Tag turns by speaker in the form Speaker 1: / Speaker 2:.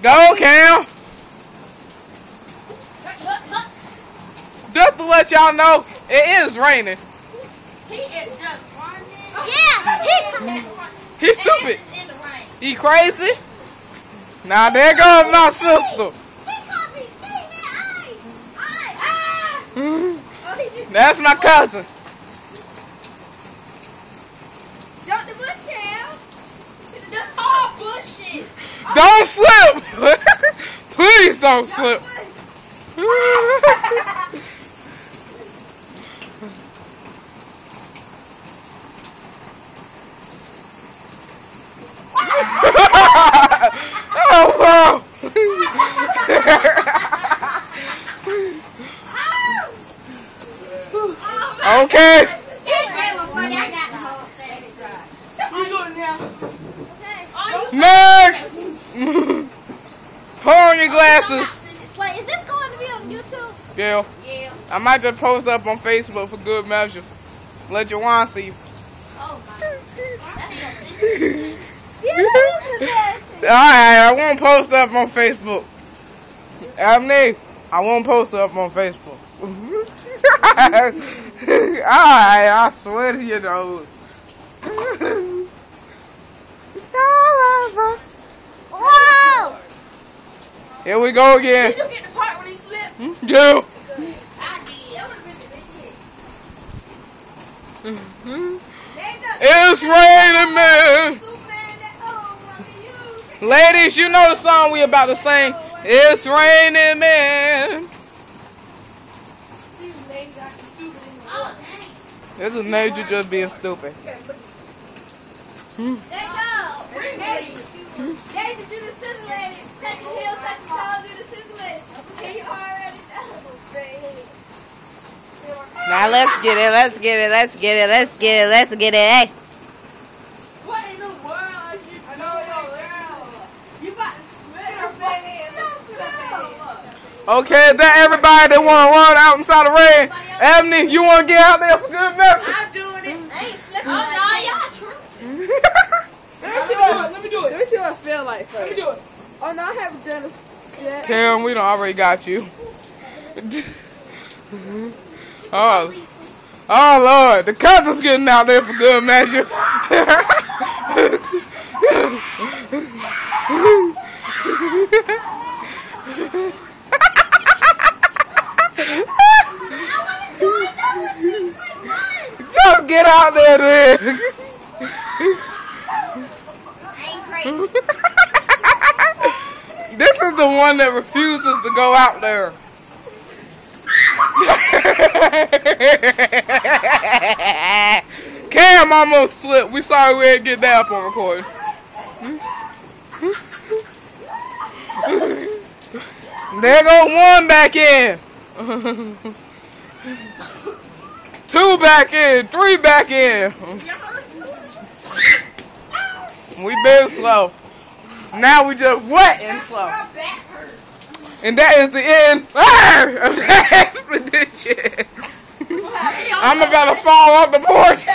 Speaker 1: Go, Cam. Just to let y'all know, it is raining.
Speaker 2: He is just running.
Speaker 3: Yeah,
Speaker 1: He's stupid. He crazy? Now there goes my sister. That's my cousin.
Speaker 2: Jump the bush, Cam. That's all bullshit.
Speaker 1: Don't slip. Please don't slip. Oh, wow. Okay. Next. Put on your glasses.
Speaker 3: Wait, is this going to be on YouTube?
Speaker 1: Yeah.
Speaker 2: Yeah.
Speaker 1: I might just post up on Facebook for good measure. Let your wine see.
Speaker 2: Oh my.
Speaker 1: Alright, I won't post up on Facebook. Abney, I won't post up on Facebook. Alright, I swear to you nose.
Speaker 3: Whoa!
Speaker 1: Here we go again.
Speaker 2: Did you get the part when he slipped?
Speaker 1: Yeah.
Speaker 2: I did. That would have been the big
Speaker 1: It's raining, man. Ladies, you know the song we about to sing. It's raining, man. This is Major just being stupid. Now let's get it, let's get it, let's get it, let's get it, let's get it, hey.
Speaker 2: What in the world? I know you about to smell, baby.
Speaker 1: Okay, is that everybody that want to run out inside the rain? Ebony, you want to get out there for good message?
Speaker 2: I'm doing it. I ain't slipping. Oh, no, y'all true.
Speaker 4: Let me do it. Let me see what I feel like first. Let me do it. Oh, no, I haven't done it yet.
Speaker 1: Cam, we done already got you. Oh Lord, the cousin's getting out there for good measure. Just get out there, then. This is the one that refuses to go out there. Cam almost slipped. We sorry we didn't get that up on recording. There goes one back in. 2 back in. 3 back in. We been slow. Now we just wet and slow. And that is the end of the expedition. I'm about to fall off the porch.